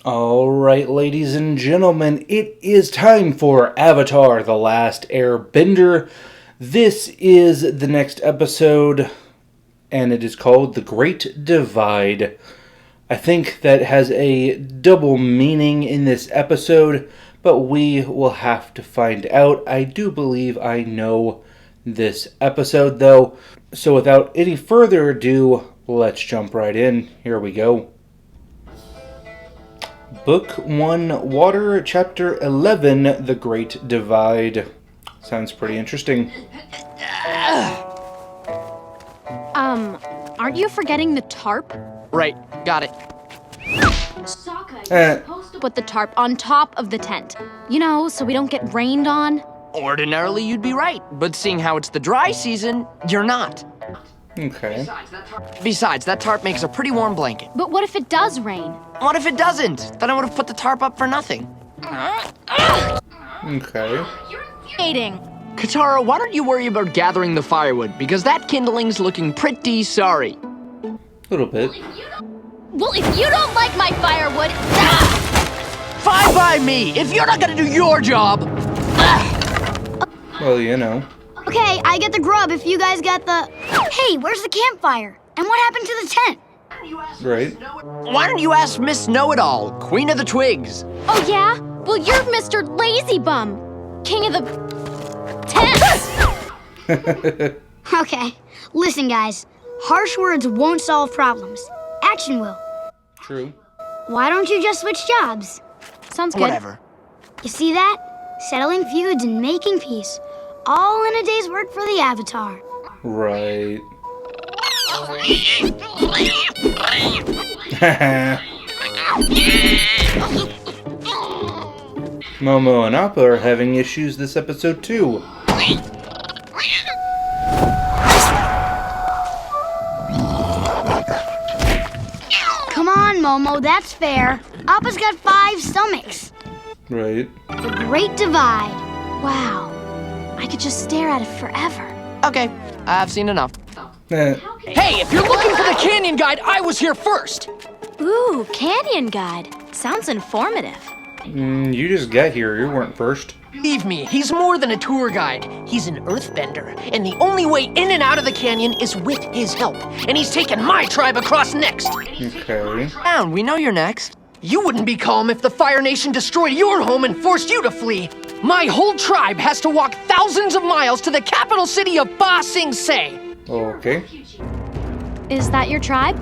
Alright, ladies and gentlemen, it is time for Avatar: The Last Airbender. This is the next episode, and it is called The Great Divide. I think that has a double meaning in this episode, but we will have to find out. I do believe I know this episode, though. So without any further ado, let's jump right in. Here we go. Book 1, Water, Chapter 11, The Great Divide. Sounds pretty interesting. Aren't you forgetting the tarp? Right, got it. Sokka, you're supposed to put the tarp on top of the tent. You know, so we don't get rained on. Ordinarily, you'd be right, but seeing how it's the dry season, you're not. Okay. Besides, that tarp makes a pretty warm blanket. But what if it does rain? What if it doesn't? Then I would have put the tarp up for nothing. Okay. Hating. Katara, why don't you worry about gathering the firewood, because that kindling's looking pretty sorry. A little bit. Well, if you don't like my firewood, Fine by me, if you're not gonna do your job. Well, you know. Okay, I get the grub if you guys got the... Hey, where's the campfire? And what happened to the tent? Right. Why don't you ask Miss Know-It-All, Queen of the Twigs? oh yeah? Well, you're Mr. Lazy Bum, king of the tents. Okay, listen guys. Harsh words won't solve problems. Action will. True. Why don't you just switch jobs? Sounds good. Whatever. You see that? Settling feuds and making peace. All in a day's work for the Avatar. Right. Momo and Appa are having issues this episode too. Come on, Momo, that's fair. Appa's got 5 stomachs. Right. The Great Divide. Wow. I could just stare at it forever. Okay, I've seen enough. Eh, Hey, if you're looking for the canyon guide, I was here first! Ooh, canyon guide. Sounds informative. you just got here. You weren't first. Believe me, he's more than a tour guide. He's an earthbender, and the only way in and out of the canyon is with his help. And he's taken my tribe across next. Okay. Down, we know you're next. You wouldn't be calm if the Fire Nation destroyed your home and forced you to flee. My whole tribe has to walk thousands of miles to the capital city of Ba Sing Se. Okay. Is that your tribe?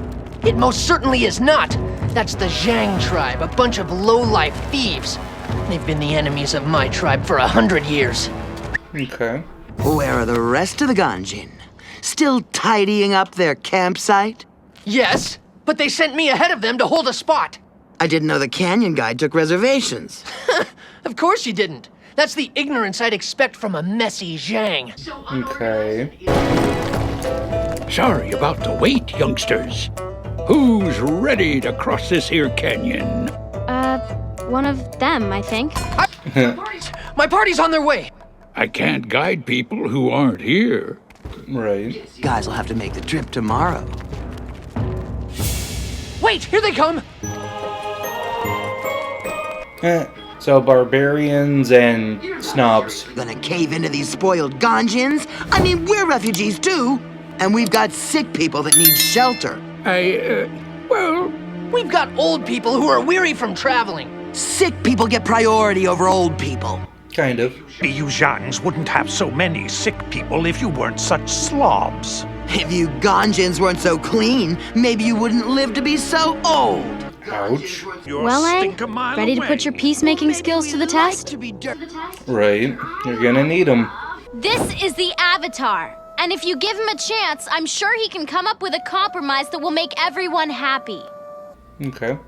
It most certainly is not. That's the Zhang tribe, a bunch of low-life thieves. They've been the enemies of my tribe for 100 years. Okay. Where are the rest of the Ganjin? Still tidying up their campsite? Yes, but they sent me ahead of them to hold a spot. I didn't know the Canyon Guide took reservations. Of course you didn't. That's the ignorance I'd expect from a messy Zhang. Okay. Sorry about the wait, youngsters. Who's ready to cross this here canyon? One of them, I think. My party's on their way. I can't guide people who aren't here. Right. Guys will have to make the trip tomorrow. Wait, here they come. So barbarians and snobs. Gonna cave into these spoiled Ganjins? I mean, we're refugees too. And we've got sick people that need shelter. Well, We've got old people who are weary from traveling. Sick people get priority over old people. Kind of. You Zhangs wouldn't have so many sick people if you weren't such slobs. If you Ganjins weren't so clean, maybe you wouldn't live to be so old. Ouch. You're Well, a Aang, stink a mile ready to away. put your peacemaking skills to the test? Right. You're gonna need them. This is the Avatar. And if you give him a chance, I'm sure he can come up with a compromise that will make everyone happy. Okay.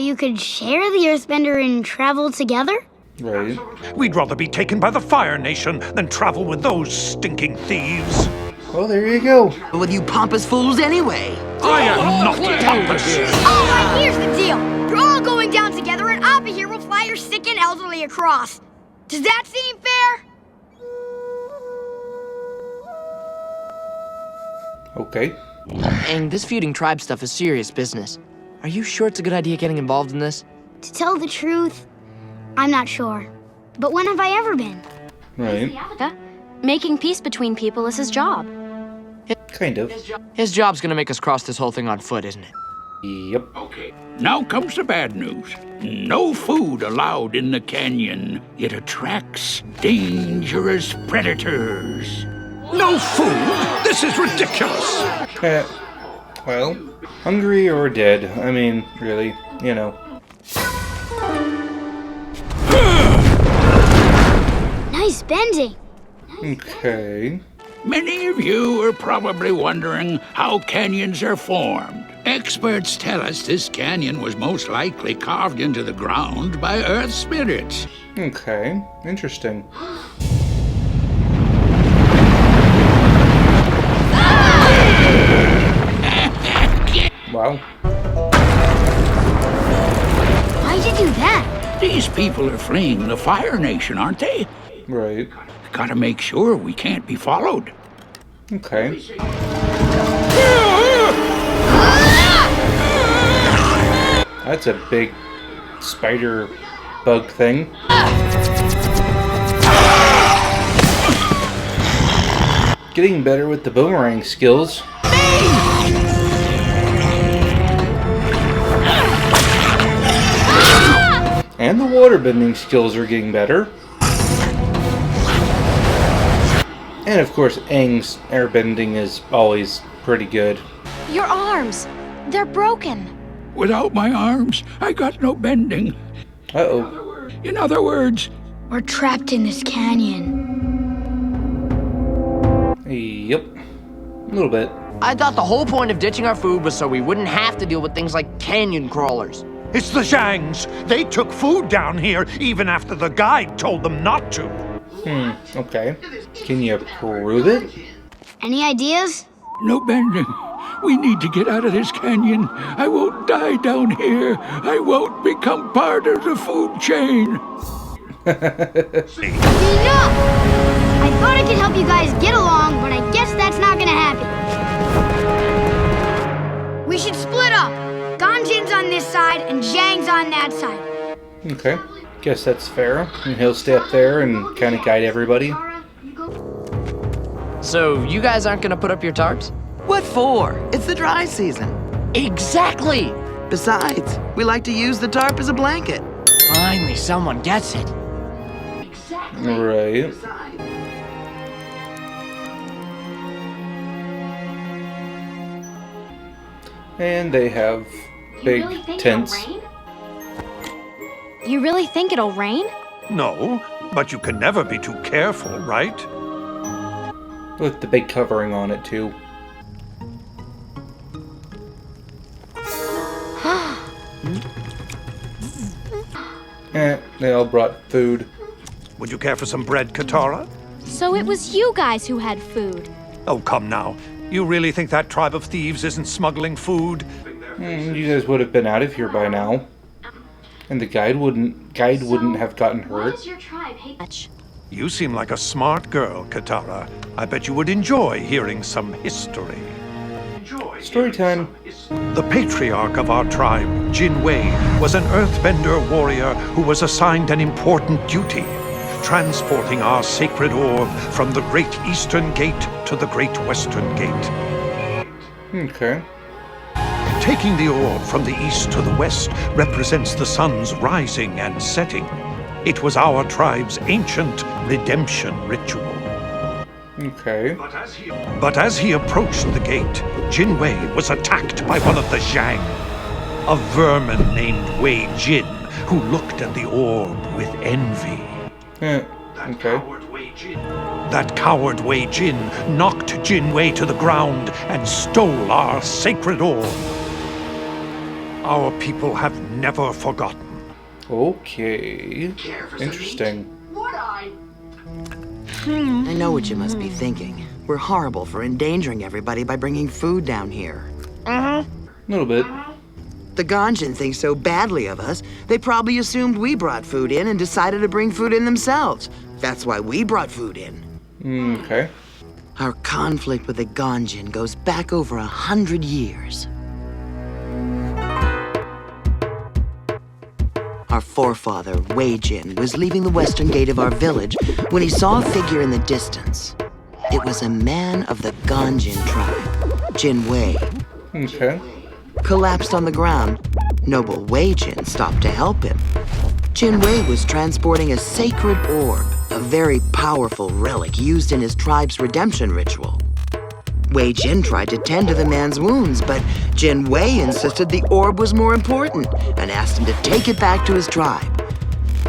You could share the Earthbender and travel together? Right. We'd rather be taken by the Fire Nation than travel with those stinking thieves. Well, there you go. With you pompous fools anyway. I am not pompous. All right, here's the deal. You're all going down together, and Appa here will fly your sick and elderly across. Does that seem fair? Okay. And this feuding tribe stuff is serious business. Are you sure it's a good idea getting involved in this? To tell the truth, I'm not sure. But when have I ever been? Right. Making peace between people is his job. Kind of. His job's gonna make us cross this whole thing on foot, isn't it? Yep. Okay, now comes the bad news. No food allowed in the canyon. It attracts dangerous predators. No food? This is ridiculous! Well, hungry or dead. I mean, really, you know. Nice bending. Okay. Many of you are probably wondering how canyons are formed. Experts tell us this canyon was most likely carved into the ground by earth spirits. Okay. Interesting. Wow. Why'd you do that? These people are fleeing the Fire Nation, aren't they? Right. Gotta make sure we can't be followed. Okay. That's a big spider bug thing. Getting better with the boomerang skills. And the waterbending skills are getting better. And of course, Aang's airbending is always pretty good. Your arms, they're broken. Without my arms, I got no bending. Uh-oh. In other words, We're trapped in this canyon. Yep. A little bit. I thought the whole point of ditching our food was so we wouldn't have to deal with things like canyon crawlers. It's the Zhangs. They took food down here even after the guide told them not to. Okay. Can you prove it? Any ideas? no bending. We need to get out of this canyon. I won't die down here. I won't become part of the food chain. Enough! I thought I could help you guys get along, but I guess that's not gonna happen. We should split up. Ganjin's on this side and Zhang's on that side. Okay. Guess that's fair. And he'll stay up there and kind of guide everybody. So you guys aren't gonna put up your tarps? What for? It's the dry season. Exactly! Besides, we like to use the tarp as a blanket. Finally, someone gets it. Right. And they have big tents. You really think it'll rain? No, but you can never be too careful, right? With the big covering on it, too. They all brought food. Would you care for some bread, Katara? So it was you guys who had food. Oh, come now. You really think that tribe of thieves isn't smuggling food? You guys would have been out of here by now. And the guide wouldn't have gotten hurt. Your tribe hate much? You seem like a smart girl, Katara. I bet you would enjoy hearing some history. Story time. The patriarch of our tribe, Jin Wei, was an earthbender warrior who was assigned an important duty, transporting our sacred orb from the Great Eastern Gate to the Great Western Gate. Okay. Taking the orb from the east to the west represents the sun's rising and setting. It was our tribe's ancient redemption ritual. Okay. But as he approached the gate, Jin Wei was attacked by one of the Zhang, a vermin named Wei Jin, who looked at the orb with envy. Okay. That coward Wei Jin knocked Jin Wei to the ground and stole our sacred orb. Our people have never forgotten. Okay. Interesting. I know what you must be thinking. We're horrible for endangering everybody by bringing food down here. A little bit. The Ganjin think so badly of us, they probably assumed we brought food in and decided to bring food in themselves. That's why we brought food in. Okay. Our conflict with the Ganjin goes back over 100 years. Our forefather, Wei Jin, was leaving the western gate of our village when he saw a figure in the distance. It was a man of the Ganjin tribe, Jin Wei. Okay. Collapsed on the ground, noble Wei Jin stopped to help him. Jin Wei was transporting a sacred orb, a very powerful relic used in his tribe's redemption ritual. Wei Jin tried to tend to the man's wounds, but Jin Wei insisted the orb was more important and asked him to take it back to his tribe.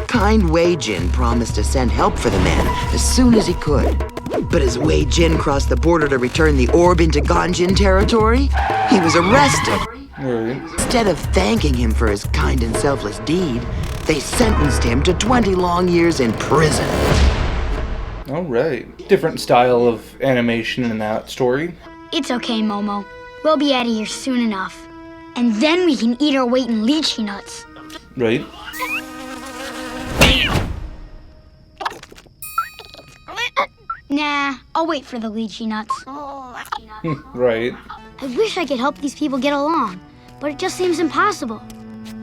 Kind Wei Jin promised to send help for the man as soon as he could. But as Wei Jin crossed the border to return the orb into Ganjin territory, he was arrested. Right. Instead of thanking him for his kind and selfless deed, they sentenced him to 20 long years in prison. All right. Different style of animation in that story. It's okay, Momo. We'll be out of here soon enough. And then we can eat our weight in lychee nuts. Right. Nah, I'll wait for the lychee nuts. Right. I wish I could help these people get along, but it just seems impossible.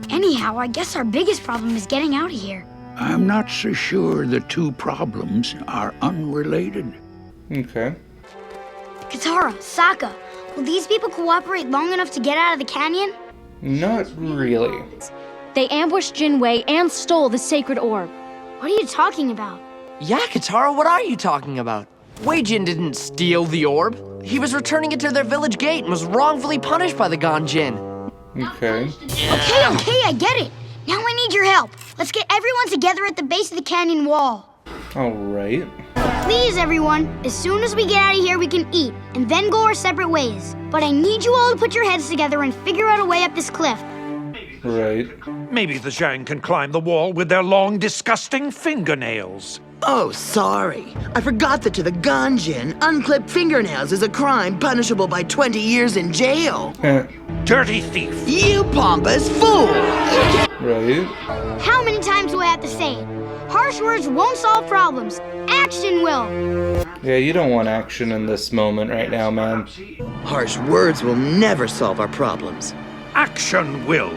Anyhow, I guess our biggest problem is getting out of here. I'm not so sure the two problems are unrelated. Okay. Katara, Sokka, will these people cooperate long enough to get out of the canyon? Not really. They ambushed Jin Wei and stole the sacred orb. What are you talking about? Yeah, Katara, what are you talking about? Wei Jin didn't steal the orb. He was returning it to their village gate and was wrongfully punished by the Ganjin. Okay. Okay, I get it. Now I need your help. Let's get everyone together at the base of the canyon wall. All right. Please, everyone, as soon as we get out of here, we can eat, and then go our separate ways. But I need you all to put your heads together and figure out a way up this cliff. Right. Maybe the Zhang can climb the wall with their long, disgusting fingernails. Oh, sorry. I forgot that to the Ganjin, unclipped fingernails is a crime punishable by 20 years in jail. Dirty thief. You pompous fool! Right. How many times do I have to say it? Harsh words won't solve problems. Action will. Yeah, you don't want action in this moment right now, man. Harsh words will never solve our problems. Action will.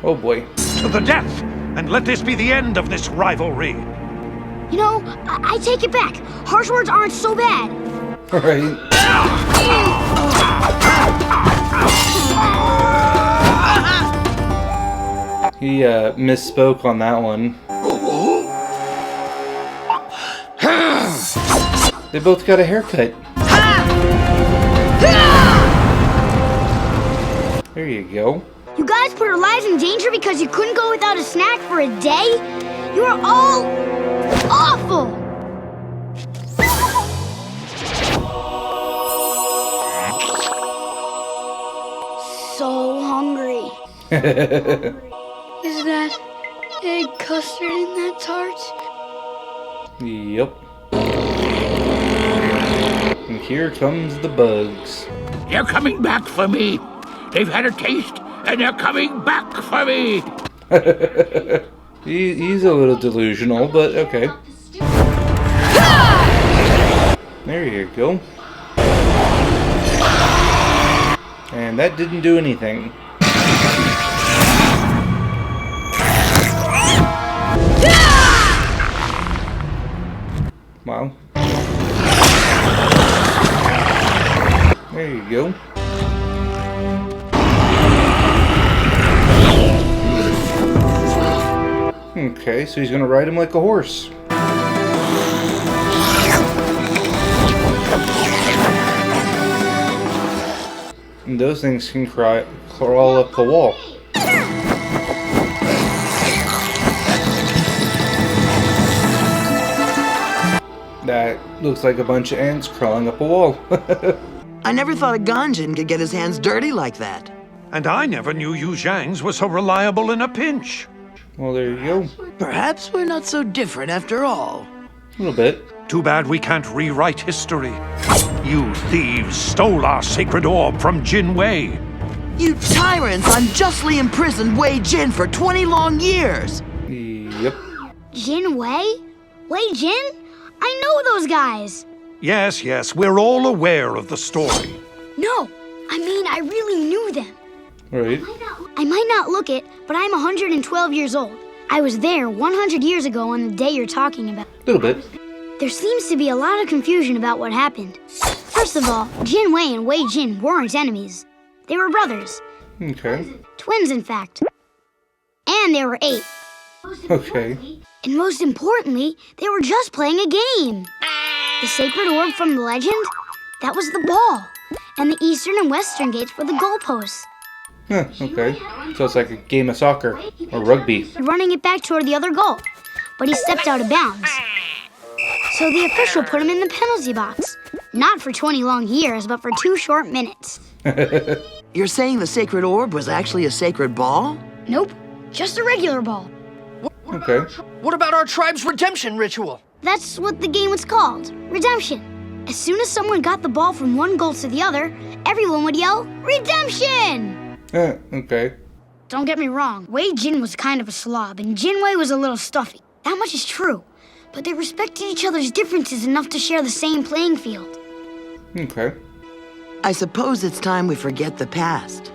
Oh boy. To the death, and let this be the end of this rivalry. You know, I take it back. Harsh words aren't so bad. Right. He misspoke on that one. They both got a haircut. There you go. You guys put our lives in danger because you couldn't go without a snack for a day? You are all awful! So hungry. Is that egg custard in that tart? Yep. And here comes the bugs. They're coming back for me. They've had a taste, and they're coming back for me. He's a little delusional, but okay. There you go. And that didn't do anything. Wow. There you go. Okay, so he's gonna ride him like a horse. And those things can crawl up the wall. That looks like a bunch of ants crawling up a wall. I never thought a Ganjin could get his hands dirty like that. And I never knew you Zhangs were so reliable in a pinch. Well, there you go. Perhaps we're not so different after all. A little bit. Too bad we can't rewrite history. You thieves stole our sacred orb from Jin Wei. You tyrants unjustly imprisoned Wei Jin for 20 long years. Yep. Jin Wei? Wei Jin? I know those guys. Yes, we're all aware of the story. No, I mean, I really knew them. Right. I might not look it, but I'm 112 years old. I was there 100 years ago on the day you're talking about. A little bit. There seems to be a lot of confusion about what happened. First of all, Jin Wei and Wei Jin weren't enemies. They were brothers. Okay. Twins, in fact. And they were 8. Okay. And most importantly, they were just playing a game. The sacred orb from the legend, that was the ball. And the eastern and western gates were the goalposts. Huh, okay. So it's like a game of soccer or rugby. Running it back toward the other goal. But he stepped out of bounds. So the official put him in the penalty box. Not for 20 long years, but for 2 short minutes. You're saying the sacred orb was actually a sacred ball? Nope, just a regular ball. Okay. What about our tribe's redemption ritual? That's what the game was called, redemption. As soon as someone got the ball from one goal to the other, everyone would yell, redemption! Okay. Don't get me wrong, Wei Jin was kind of a slob, and Jin Wei was a little stuffy. That much is true. But they respected each other's differences enough to share the same playing field. Okay. I suppose it's time we forget the past.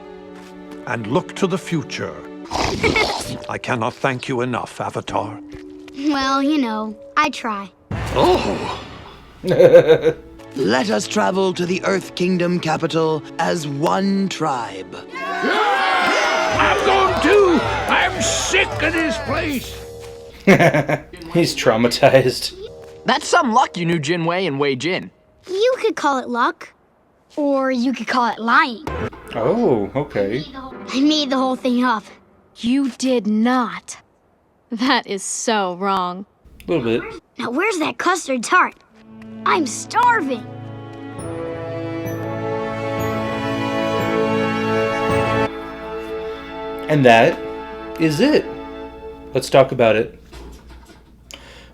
And look to the future. I cannot thank you enough, Avatar. Well, you know, I try. Oh! Let us travel to the Earth Kingdom capital as one tribe. I'm going too! I'm sick of this place! He's traumatized. That's some luck you knew Jin Wei and Wei Jin. You could call it luck. Or you could call it lying. Oh, okay. I made the whole thing up. You did not. That is so wrong. A little bit. Now where's that custard tart? I'm starving. And that is it. Let's talk about it.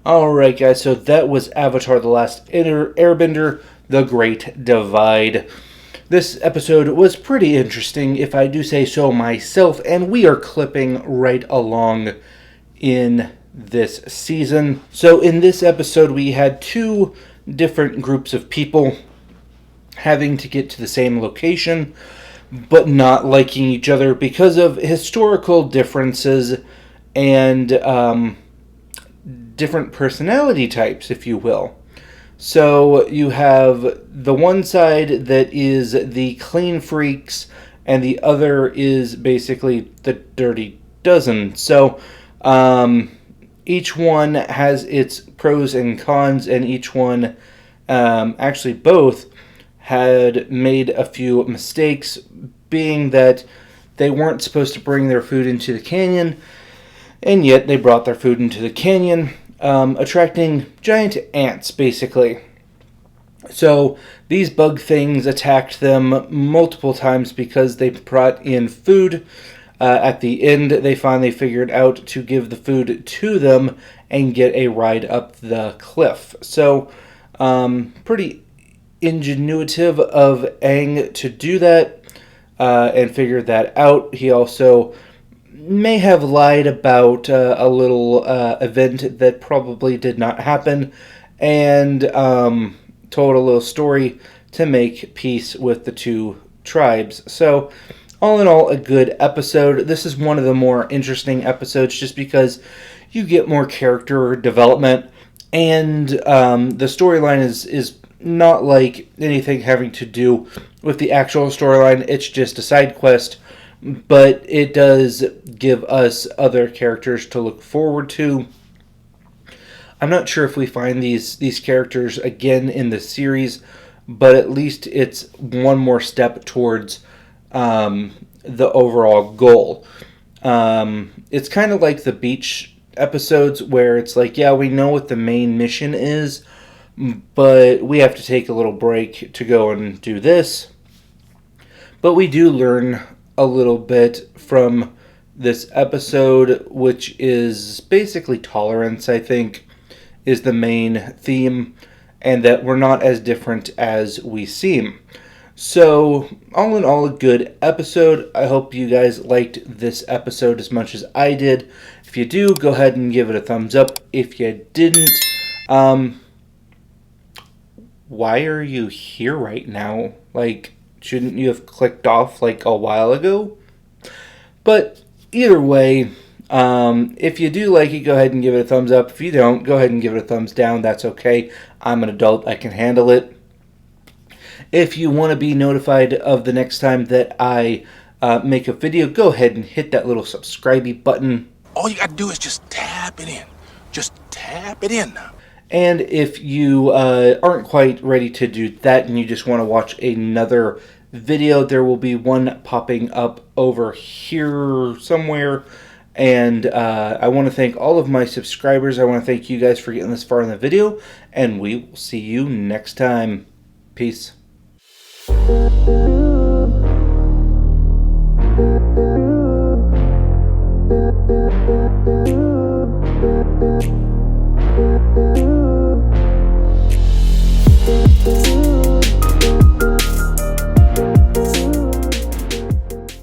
Alright guys, so that was Avatar The Last Airbender, The Great Divide. This episode was pretty interesting, if I do say so myself, and we are clipping right along in this season. So in this episode we had 2 different groups of people having to get to the same location, but not liking each other because of historical differences and different personality types, if you will. So you have the one side that is the clean freaks, and the other is basically the dirty dozen. So each one has its pros and cons, and each one, actually both, had made a few mistakes, being that they weren't supposed to bring their food into the canyon, and yet they brought their food into the canyon, attracting giant ants, basically. So these bug things attacked them multiple times because they brought in food. At the end, they finally figured out to give the food to them and get a ride up the cliff. So, pretty ingenuitive of Aang to do that and figure that out. He also may have lied about a little event that probably did not happen, and told a little story to make peace with the 2 tribes. So, all in all, a good episode. This is one of the more interesting episodes just because you get more character development, and the storyline is not like anything having to do with the actual storyline. It's just a side quest, but it does give us other characters to look forward to. I'm not sure if we find these characters again in the series, but at least it's one more step towards the overall goal. It's kind of like the beach episodes where it's like, yeah, we know what the main mission is, but we have to take a little break to go and do this. But we do learn a little bit from this episode, which is basically tolerance, I think, is the main theme, and that we're not as different as we seem. So, all in all, a good episode. I hope you guys liked this episode as much as I did. If you do, go ahead and give it a thumbs up. If you didn't, why are you here right now? Like, shouldn't you have clicked off like a while ago? But either way, If you do like it, go ahead and give it a thumbs up. If you don't, go ahead and give it a thumbs down. That's okay. I'm an adult. I can handle it. If you want to be notified of the next time that I make a video, go ahead and hit that little subscribe button. All you got to do is just tap it in. Just tap it in now. And if you aren't quite ready to do that and you just want to watch another video, there will be one popping up over here somewhere. And I want to thank all of my subscribers. I want to thank you guys for getting this far in the video. And we will see you next time. Peace.